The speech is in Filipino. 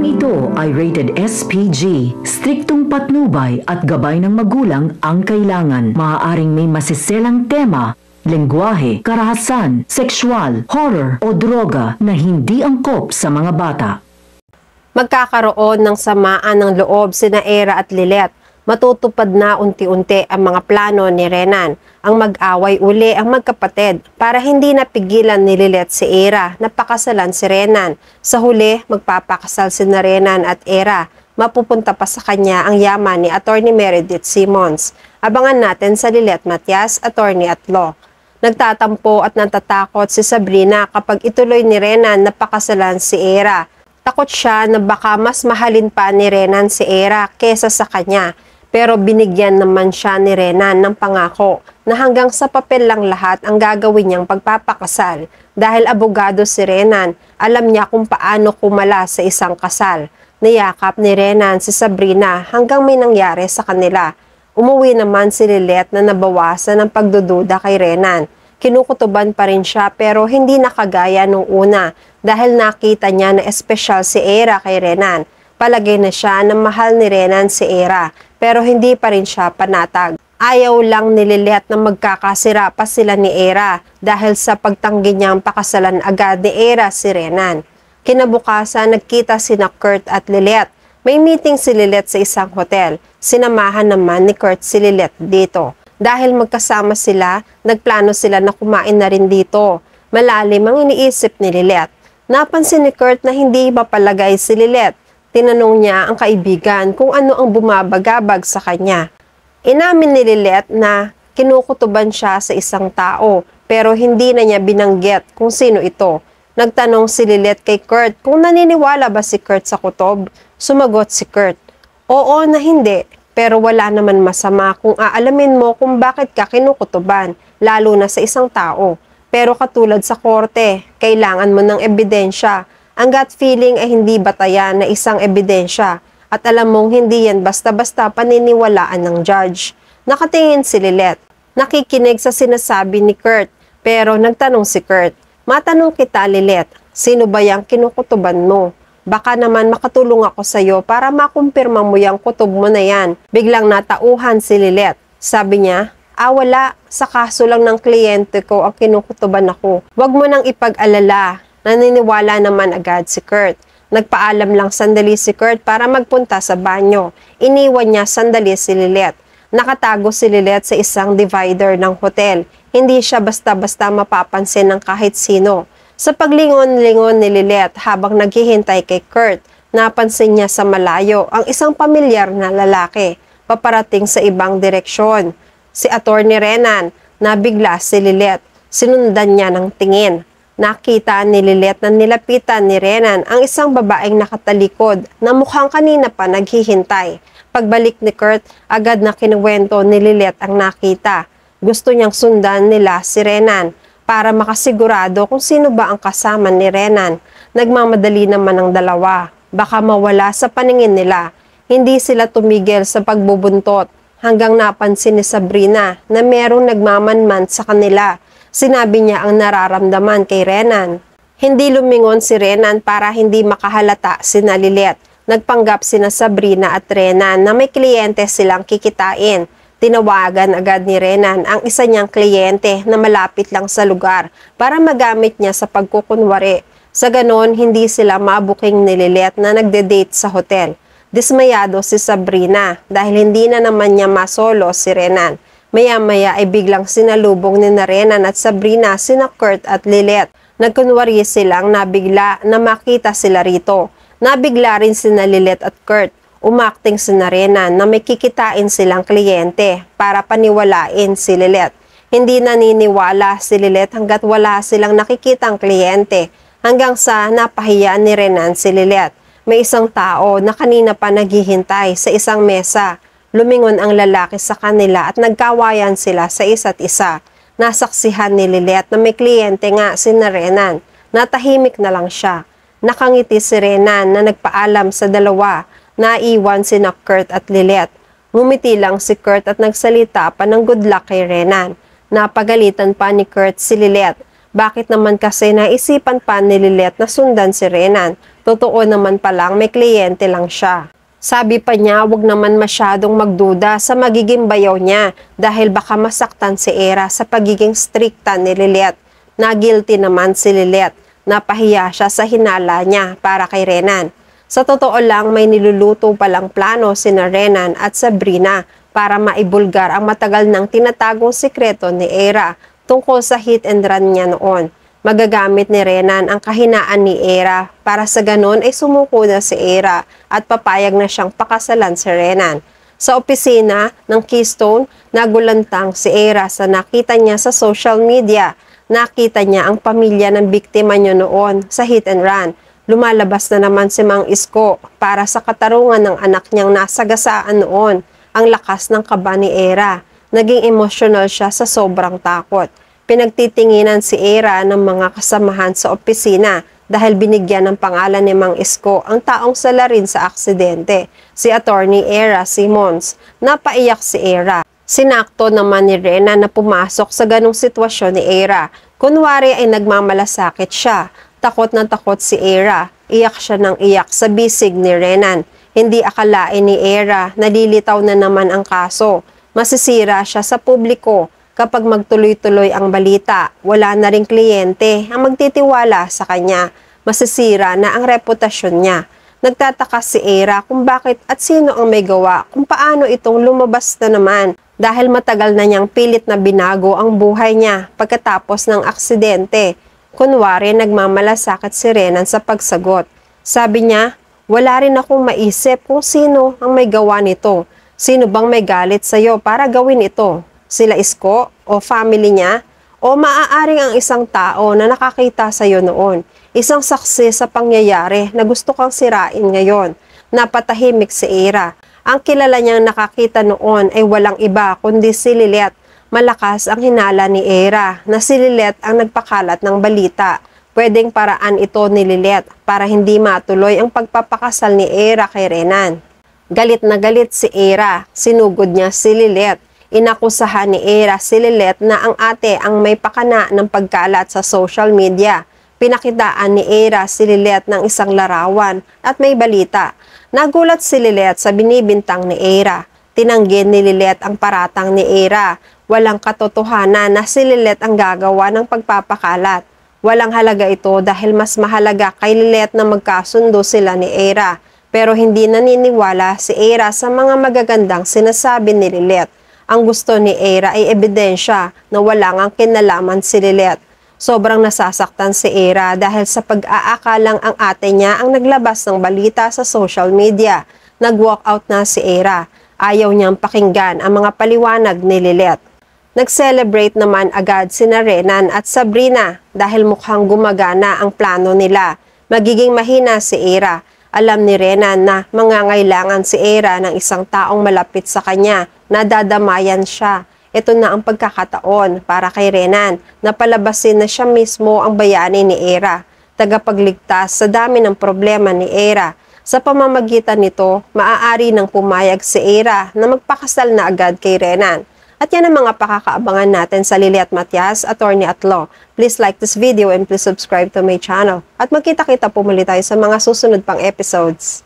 ito ay rated SPG. Striktong patnubay at gabay ng magulang ang kailangan. Maaaring may masiselang tema, lengguwahe, karahasan, sexual, horror o droga na hindi angkop sa mga bata. Magkakaroon ng samaan ng loob sina Era at Lilet. Matutupad na unti-unti ang mga plano ni Renan. Ang mag-away uli ang magkapatid para hindi napigilan ni Lilet si Era na pakasalan si Renan. Sa huli, magpapakasal sina Renan at Era. Mapupunta pa sa kanya ang yaman ni Attorney Meredith Simmons. Abangan natin sa Lilet Matias, Attorney at Law. Nagtatampo at natatakot si Sabrina kapag ituloy ni Renan na pakasalan si Era. Takot siya na baka mas mahalin pa ni Renan si Era kesa sa kanya. Pero binigyan naman siya ni Renan ng pangako na hanggang sa papel lang lahat ang gagawin niyang pagpapakasal. Dahil abogado si Renan, alam niya kung paano kumala sa isang kasal. Niyakap ni Renan si Sabrina hanggang may nangyari sa kanila. Umuwi naman si Lilet na nabawasan ng pagdududa kay Renan. Kinukutuban pa rin siya pero hindi nakagaya nung una dahil nakita niya na espesyal si Era kay Renan. Palagay na siya na mahal ni Renan si Era pero hindi pa rin siya panatag. Ayaw lang ni Lilet na magkakasira pa sila ni Era dahil sa pagtanggi niyang pakasalan agad ni Era si Renan. Kinabukasan nagkita sina Kurt at Lilet. May meeting si Lilet sa isang hotel. Sinamahan naman ni Kurt si Lilet dito. Dahil magkasama sila, nagplano sila na kumain na rin dito. Malalim ang iniisip ni Lilet. Napansin ni Kurt na hindi mapalagay si Lilet. Tinanong niya ang kaibigan kung ano ang bumabagabag sa kanya. Inamin ni Lilet na kinukutuban siya sa isang tao pero hindi na niya binanggit kung sino ito. Nagtanong si Lilet kay Kurt kung naniniwala ba si Kurt sa kutob. Sumagot si Kurt, oo na hindi, pero wala naman masama kung aalamin mo kung bakit ka kinukutuban, lalo na sa isang tao. Pero katulad sa korte, kailangan mo ng ebidensya. Ang gut feeling ay hindi batayan na isang ebidensya at alam mong hindi yan basta-basta paniniwalaan ng judge. Nakatingin si Lilet, nakikinig sa sinasabi ni Kurt, pero nagtanong si Kurt, matanong kita Lilet, sino ba yung kinukutuban mo? Baka naman makatulong ako sa iyo para makumpirma mo yung kutob mo na yan. Biglang natauhan si Lilet. Sabi niya, wala, sa kaso lang ng kliyente ko ang kinukutuban ako. Huwag mo nang ipag-alala. Naniniwala naman agad si Kurt. Nagpaalam lang sandali si Kurt para magpunta sa banyo. Iniwan niya sandali si Lilet. Nakatago si Lilet sa isang divider ng hotel. Hindi siya basta-basta mapapansin ng kahit sino. Sa paglingon-lingon ni Lilet habang naghihintay kay Kurt, napansin niya sa malayo ang isang pamilyar na lalaki, paparating sa ibang direksyon. Si Attorney Renan, nabigla si Lilet. Sinundan niya ng tingin. Nakita ni Lilet na nilapitan ni Renan ang isang babaeng nakatalikod na mukhang kanina pa naghihintay. Pagbalik ni Kurt, agad na kinuwento ni Lilet ang nakita. Gusto niyang sundan nila si Renan para makasigurado kung sino ba ang kasama ni Renan. Nagmamadali naman ang dalawa. Baka mawala sa paningin nila. Hindi sila tumigil sa pagbubuntot hanggang napansin ni Sabrina na merong nagmamanman sa kanila. Sinabi niya ang nararamdaman kay Renan. Hindi lumingon si Renan para hindi makahalata sina Lilet. Nagpanggap sina Sabrina at Renan na may kliyente silang kikitain. Tinawagan agad ni Renan ang isa niyang kliyente na malapit lang sa lugar para magamit niya sa pagkukunwari. Sa ganon, hindi sila mabuking ni Lilet na nagde-date sa hotel. Dismayado si Sabrina dahil hindi na naman niya masolo si Renan. Maya-maya ay biglang sinalubong ni Renan at Sabrina sina Kurt at Lilet. Nagkunwari silang nabigla na makita sila rito. Nabigla rin sina Lilet at Kurt. Umakting sina Renan na may kikitain silang kliyente para paniwalain si Lilet. Hindi naniniwala si Lilet hanggat wala silang nakikitang kliyente hanggang sa napahiya ni Renan si Lilet. May isang tao na kanina pa naghihintay sa isang mesa. Lumingon ang lalaki sa kanila at nagkawayan sila sa isa't isa. Nasaksihan ni Lilet na may kliyente nga si Renan. Natahimik na lang siya. Nakangiti si Renan na nagpaalam sa dalawa. Naiwan sina Kurt at Lilet. Ngumiti lang si Kurt at nagsalita pa ng good luck kay Renan. Napagalitan pa ni Kurt si Lilet. Bakit naman kasi naisipan pa ni Lilet na sundan si Renan? Totoo naman palang may kliyente lang siya. Sabi pa niya, wag naman masyadong magduda sa magiging bayaw niya dahil baka masaktan si Era sa pagiging strikta ni Lilet. Na guilty naman si Lilet. Napahiya siya sa hinala niya para kay Renan. Sa totoo lang, may niluluto palang plano sina Renan at Sabrina para maibulgar ang matagal nang tinatagong sikreto ni Era tungkol sa hit and run niya noon. Magagamit ni Renan ang kahinaan ni Era para sa ganon ay sumuko na si Era at papayag na siyang pakasalan si Renan. Sa opisina ng Keystone, nagulantang si Era sa nakita niya sa social media. Nakita niya ang pamilya ng biktima niya noon sa hit and run. Lumalabas na naman si Mang Isko para sa katarungan ng anak niyang nasagasaan noon. Ang lakas ng kaba ni Era. Naging emosyonal siya sa sobrang takot. Pinagtitinginan si Era ng mga kasamahan sa opisina dahil binigyan ng pangalan ni Mang Isko ang taong salarin sa aksidente, si Attorney Era Simmons. Napaiyak si Era. Sinakto naman ni Rena na pumasok sa ganong sitwasyon ni Era. Kunwari ay nagmamalasakit siya. Takot na takot si Era. Iyak siya ng iyak sa bisig ni Renan. Hindi akalain ni Era na lilitaw na naman ang kaso. Masisira siya sa publiko kapag magtuloy-tuloy ang balita. Wala na ring kliyente ang magtitiwala sa kanya. Masisira na ang reputasyon niya. Nagtataka si Era kung bakit at sino ang may gawa kung paano itong lumabas na naman dahil matagal na niyang pilit na binago ang buhay niya pagkatapos ng aksidente. Kunwari nagmamalasakit si Renan sa pagsagot. Sabi niya, wala rin akong maisip kung sino ang may gawa nito. Sino bang may galit sa'yo para gawin ito? Sila Isko o family niya? O maaaring ang isang tao na nakakita sa'yo noon? Isang saksi sa pangyayari na gusto kang sirain ngayon. Napatahimik si Era. Ang kilala niyang nakakita noon ay walang iba kundi si Lilet. Malakas ang hinala ni Era na si Lilet ang nagpakalat ng balita. Pwedeng paraan ito ni Lilet para hindi matuloy ang pagpapakasal ni Era kay Renan. Galit na galit si Era. Sinugod niya si Lilet. Inakusahan ni Era si Lilet na ang ate ang may pakana ng pagkalat sa social media. Pinakitaan ni Era si Lilet ng isang larawan at may balita. Nagulat si Lilet sa binibintang ni Era. Tinanggi ni Lilet ang paratang ni Era. Walang katotohanan na si Lilet ang gagawa ng pagpapakalat. Walang halaga ito dahil mas mahalaga kay Lilet na magkasundo sila ni Era. Pero hindi naniniwala si Era sa mga magagandang sinasabi ni Lilet. Ang gusto ni Era ay ebidensya na wala ngang kinalaman si Lilet. Sobrang nasasaktan si Era dahil sa pag-aakalang ang ate niya ang naglabas ng balita sa social media. Nag-walk out na si Era. Ayaw niyang pakinggan ang mga paliwanag ni Lilet. Nag-celebrate naman agad sina Renan at Sabrina dahil mukhang gumagana ang plano nila. Magiging mahina si Era. Alam ni Renan na mangangailangan si Era ng isang taong malapit sa kanya na dadamayan siya. Ito na ang pagkakataon para kay Renan na palabasin na siya mismo ang bayani ni Era. Tagapagligtas sa dami ng problema ni Era. Sa pamamagitan nito, maaari nang pumayag si Era na magpakasal na agad kay Renan. At yan ang mga pakakaabangan natin sa Lilet Matias, Attorney at Law. Please like this video and please subscribe to my channel. At magkita-kita po muli tayo sa mga susunod pang episodes.